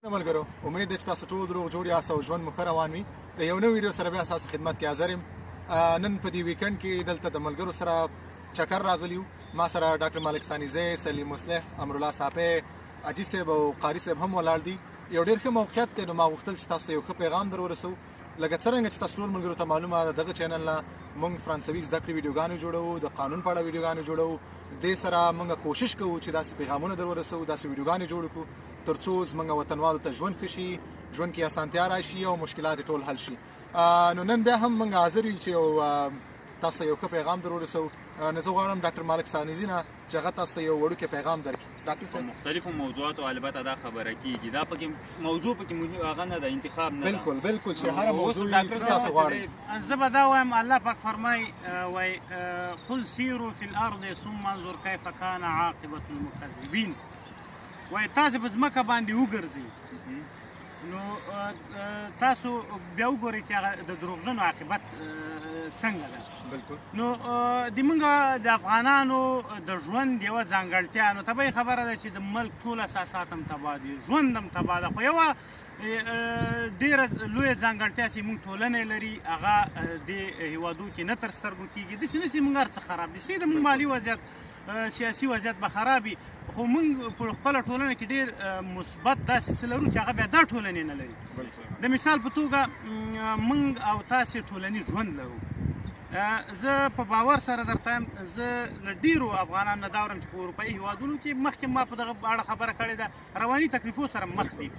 ملګرو امید ده چې تاسو ټول روغ جوړ یاست او ژوند مو ښه روان وي. د یو نوې ویډیو سره بیا ستاسو خدمت کې حاضر یم. نن په دې ویکند کې دلته د ملګرو سره چکر راغلی یو. ما سره ډاکټر مالک ستانیزی، سلیم مصلح، امرالله صافی، اجي صاحب او قاری صاحب هم ولاړ دي. یو ډېر ښه موقعیت دی، نو ما غوښتل چې تاسو ته یو ښه پیغام در ورسوو. لکه څرنګه چې تاسو ټول ملګرو ته معلومه ده دغه چینل نه موږ فرانسوي زده کړې ویډیوګانې جوړوو، د قانون په اړه ویډیوګانې جوړوو. دې سره موږ کوشش کوو چې داسې پیغامونه در ورسوو، داسې ویډیوګانې جوړ کړو تر څو زموږ وطنوالو ته ژوند ښه شي، ژوند کې اسانتیا راشي او مشکلات ټول حل شي. نو نن بیا هم موږ حاضر یو چې تاسو ته یو ښه پیغام در ورسوو. نو زه غواړم ډاکټر مالک ستانیزي نه چې هغه تاسو ته یو وړوکی پیغام درکړي. ډاکټر صاحب مختلفو موضوعاتو البته دا خبره کیږي، دا پکې موضوع پکې هغه نه ده، انتخاب نه ده. بالکل چې هر موضوع تاسو غواړئ. زه به دا وایم الله پاک فرمای وای قل سیروا فی الارض ثم انظر کیف کان عاقبة المکذبین. وای تاسو په ځمکه باندې وګرځئ نو تاسو بیا وګورئ چې هغه د دروغجنو عاقبت څنګه ده. بالکل. نو د موږ د افغانانو د ژوند یوه ځانګړتیا، نو طبیعي خبره ده چې د ملک ټول اساسات هم تباه دي، ژوند هم تباه ده، خو یوه ډېره لویه ځانګړتیا چې موږ ټولنې لري هغه د هېوادو کې نه تر سترګو کېږي. داسې نه چې موږ هر څه خراب دي، صحیح د موږ مالي وضعیت سیاسي وضعیت به خراب وي، خو موږ په خپله ټولنه کې ډېر مثبت داسې څه لرو چې هغه بیا دا ټولنې نه لري. د مثال په توګه موږ او تاسې ټولنیز ژوند لرو. زه په باور سره درته یم، زه له ډېرو افغانانو نه دا اورم چې په اروپایي هېوادونو کې مخکې ما په دغه اړه خبره کړې ده، رواني تکلیفو سره مخ دي.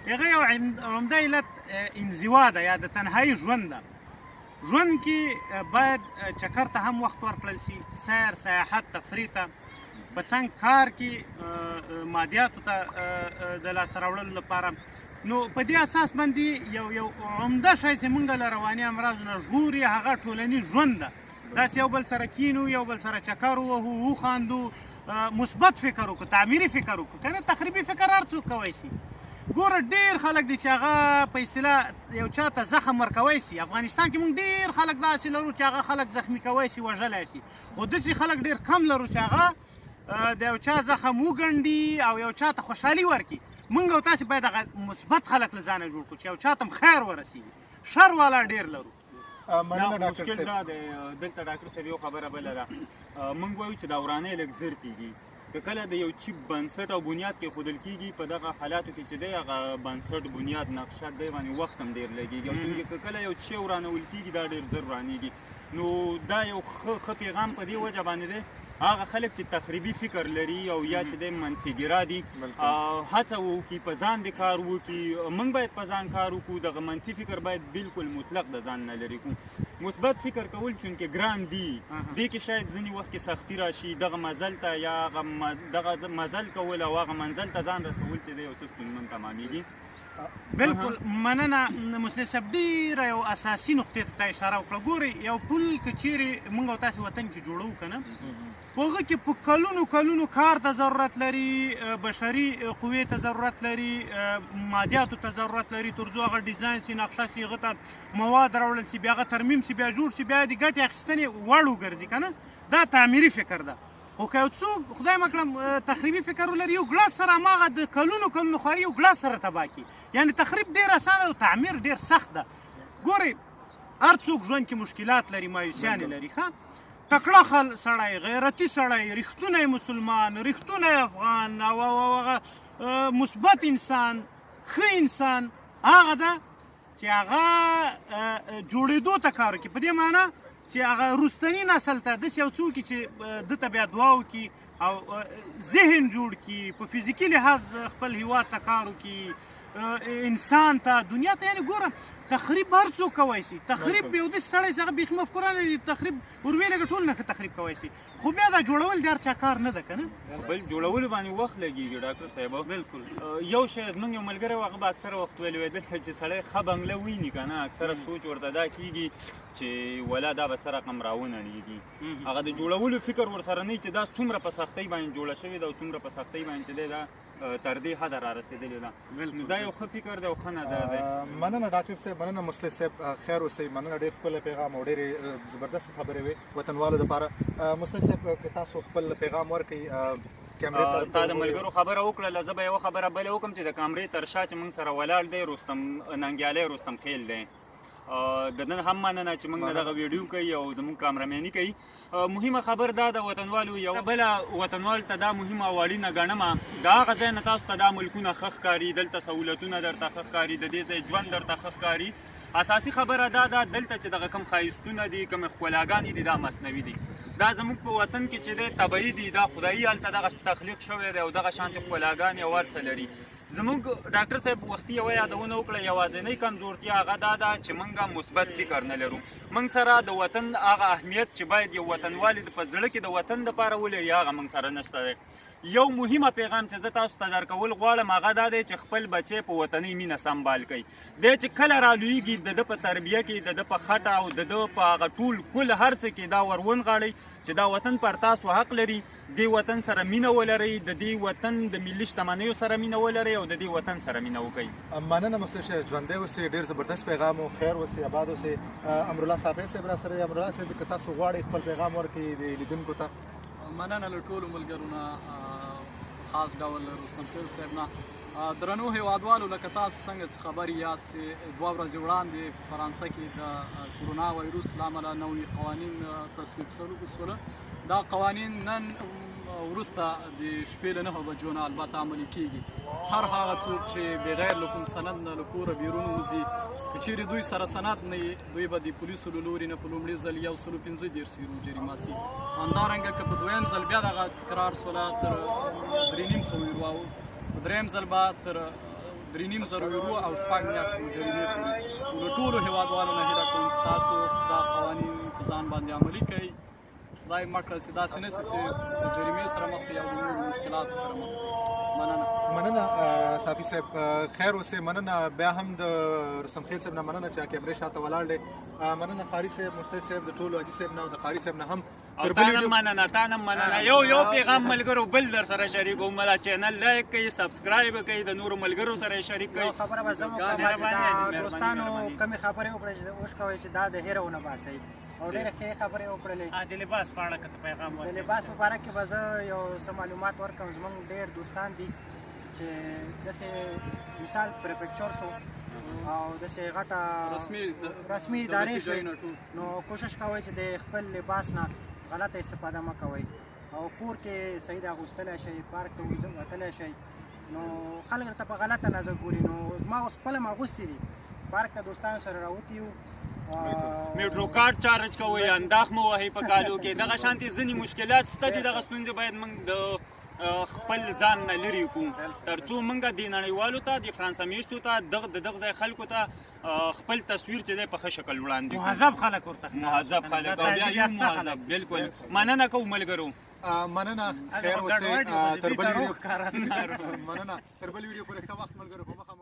هغه یو عمده علت انزوا ده یا د تنهایي ژوند ده. ژوند کې باید چکر ته هم وخت ورکړل شي، سیر، سیاحت، تفریح ته، په څنګ کار کې مادیاتو ته د لاسته راوړلو لپاره. نو په دې اساس باندې یو عمده شی چې موږ له رواني امراضو نه ژغوري هغه ټولنیز ژوند ده. داسې یو بل سره کینو، یو بل سره چکر ووهو، وخاندو، مثبت فکر وکړو، تعمیري فکر وکړو، که نه تخریبي فکر هر څوک کوی شي. ګوره ډېر خلک دي چې هغه په اصطلاح یو چا ته زخم ورکوی شي. افغانستان کې موږ ډېر خلک داسې لرو چې هغه خلک زخمي کوی شي، وژلی شي، خو داسې خلک ډېر کم لرو چې هغه د یو چا زخم وګنډي او یو چا ته خوشحالي ورکړي. موږ او تاسې باید هغه مثبت خلک له ځانه جوړ کړو چې یو چا ته هم خیر ورسېږي. شر والا ډېر لرو. مشکل دا دی دلته ډاکټر صاحب یو خبره بله ده، موږ وایو چې دا ورانۍ لږ زر کېږي. که کله د یو چیپ بنسټ او بنیاد کېښودل کېږي په دغه حالاتو کې چې دی هغه بنسټ بنیاد نقشه دی باندې وخت هم ډېر لګېږي، او چونکې که کله یو شی ورانول کېږي دا ډېر زر ورانېږي. نو دا یو ښه پیغام په دې وجه باندې دی هغه خلک چې تخریبي فکر لري او یا چې دی منفي ګرا دي هڅه وکړي په ځان دې کار وکړي. موږ باید په ځان کار وکړو، دغه منفي فکر باید بالکل مطلق د ځان نه لرې کړو. مثبت فکر کول چونکې ګران دي، دې کې شاید ځینې وخت کې سختي راشي، دغه مزل ته یا دغه مزل کول او هغه منزل ته ځان رسول چې دی یو څه ستونزمن تمامېږي. بالکل مننه. مسلم صاحب ډېره یو اساسي نقطې ته اشاره وکړه. ګورئ یو پل که چیرې موږ او تاسې وطن کې جوړوو که نه، په هغه کې په کلونو کار ته ضرورت لري، بشري قوې ته ضرورت لري، مادیاتو ته ضرورت لري، تر څو هغه ډیزاین شي، نقشه شي، هغه ته مواد راوړل شي، بیا هغه ترمیم شي، بیا جوړ شي، بیا د ګټې اخیستنې وړ وګرځي که نه. دا تعمیري فکر ده. خو که یو څوک خدای مه کړم تخریبي فکر ولري، یو ګړز سره هماغه د کلونو خواري یو ګړز سره تباه کړي. یعنې تخریب ډېر اسانه او تعمیر ډېر سخت ده. ګورئ هر څوک ژوند کې مشکلات لري، مایوسیانې لري. ښه تکړه سړی، غیرتي سړی، رښتونی مسلمان، رښتونی افغان او هغه مثبت انسان، ښه انسان هغه ده چې هغه جوړېدو ته کار وکړي. په دې معنا چې هغه وروستني نسل ته داسې یو څوک چې ده ته بیا دعا وکړي او ذهن جوړ کړي، په فزیکي لحاظ خپل هېواد ته کار وکړي، انسان ته، دنیا ته. یعنې ګوره تخریب هر څوک کوی شي. تخریب یو داسې سړی چې هغه بیخي مفکوره نه لري، تخریب وربې لږه ټول نه ښه تخریب کوی شي، خو بیا دا جوړول د هر چا کار نه ده که نه. بل جوړولو باندې وخت لګېږي ډاکټر صاحب. بالکل. یو شی زموږ یو ملګری و هغه به اکثره وخت ویلي وی دلته چې سړی ښه بنګله ویني که نه، اکثره سوچ ورته دا کېږي چې ولا دا به څه رقم راونړېږي. هغه د جوړولو فکر ورسره نه وي چې دا څومره په سختۍ باندې جوړه شوې ده او څومره په سختۍ باندې چې دی دا تر دې حده را رسېدلې ده. دا یو ښه فکر دی او ښه نظر دی. مننه ډاکټر صاحب، مننه مصلح صاحب، خیر اوسئ. مننه، ډېر ښکلی پیغام او ډېرې زبردست خبرې وې وطنوالو دپاره. مصلح صاحب که تاسو خپل پیغام ورکړئ کیمرې تا د ملګرو خبره وکړله زه به یوه خبره بله وکړم چې د کامرې تر شا چې موږ سره ولاړ دی رستم ننګیالی رستم خیل دی د نن هم مننه چې موږ دغه ویډیو کوي او زموږ کامرمیني کوي. مهمه خبر دا د وطنوالو یو بله وطنوالو ته دا مهمه او اړینه ګڼمه د هغه ځای نه تاسو ته دا ملکونه ښه ښکاري دلته سهولتونه درته ښه ښکاري د دې ځای ژوند درته ښه ښکاري. اساسي خبره دا ده دلته چې دغه کم ښایستونه دي کومې ښکلاګانې دي دا مصنوي دي. دا زموږ په وطن کې چې دی طبیعي دي دا خدایي هلته دغه تخلیق شوی دی او دغه شانتې ښکلاګانې او هر څه لري. زموږ ډاکټر صاحب وختي یوه یادونه وکړه یوازینۍ کمزورتیا هغه دا ده چې موږ مثبت فکر نه لرو. موږ سره د وطن هغه اهمیت چې باید یو وطنوالي په زړه کې د وطن دپاره ولري هغه موږ سره نشته دی. یو مهمه پیغام چې زه تاسو ته درکول غواړم هغه دا دی چې خپل بچی په وطني مینه سمبال کړئ. دی چې کله رالویږي د ده په تربیه کې د ده په خټه او د ده په هغه ټول کل هر څه کې دا ور ونغاړئ چې دا وطن پر تاسو حق لري. دې وطن سره مینه ولرئ د دې وطن د ملي شتمنیو سره مینه ولرئ او د دې وطن سره مینه وکړئ. مننه مستشار ژوندی اوسئ ډېر زبردست پیغام و خیر اوسئ آباد اوسئ. امرالله صافی صاحب را سره دی. امرالله صاحب که تاسو غواړئ خپل پیغام ورکړئ د لیدونکو ته. مننه له ټولو ملګرو نه خاص ډول رستم خیل صاحب نه. درنو هیوادوالو لکه تاسو څنګه چې خبر یاست چې 2 ورځې وړاندې فرانسه کې د کرونا وایروس له امله نوي قوانین تصویب شول. دا قوانین نن وروسته د شپې له 9 بجو نه البته عملي کیږي. هر هغه څوک چې بغیر له کوم سند نه له کوره بیرون وځي که چیرې دوی سره سند نه وي دوی به د پولیسو له لوري نه په لومړي ځل 135 یورو جریمه سي. همدارنګه که په دویم ځل بیا دغه تکرار سوله تر 3,500 یورو په دریم ځل به تر 3,500 یورو او 6 میاشتو جریمې پورې. له ټولو هیوادوالو نه هیله کوم چې تاسو دا قوانین په ځان باندې عملي کړئ. خدای مه کړه چې داسې نه شي چې د جریمې سره مخ شئ او د نورو مشکلاتو سره مخ شئ. مننه صافي صاحب خیر اوسئ. مننه بیا هم د رستم خیل صاحب نه مننه چې کیمرې شاته ولاړ دی. مننه قاري صاحب مستي صاحب د ټولو حاجي صاحب نه او د قاري صاحب نه هم تر بل ویډیو مننه تا نه مننه. یو پیغام ملګرو بل در سره شریکوم ملا چینل لایک کړئ سبسکرایب کړئ د نورو ملګرو سره شریک کړئ. خبره به زموږ کومه دوستانو کمی خبرې وکړئ چې اوس کوي چې دا د هیرو نه باسي او ډېرې ښې خبرې وکړلې. د لباس په اړه که پیغام ورکړې د لباس په اړه کې به زه یو څه معلومات ورکړم. زموږ ډېر دوستان دي چې داسې مثال پریفیکچر شو او داسې غټه رسمي ادارې شوې نو کوشش کوئ چې د خپل لباس نه غلطه استفاده مه کوئ او کور کې صحیح اغوستلی شئ پارک ته وتلی شئ نو خلک درته په غلطه نظر ګوري. نو ما اوس خپله م اغوستي دي پارک ته دوستانو سره راوتي یو میټرو کارت چارج کوئ انداخ مو وهئ په کالو کې دغه شانتې ځینې مشکلات شته دي. دغه ستونزې باید موږ د خپل ځان نه لرې کړو تر څو موږ د نړیوالو ته د فرانسه میشتو ته د دغه ځای خلکو ته خپل تصویر چې دی په ښه شکل وړاندې کړو. مهذب خلک ورته مهذب خلک او بیا یو مهذب بالکل. مننه کوو ملګرو. مننه خیر اوسئ. تر بل ویډیو پورې ښه وخت ملګرو په مخه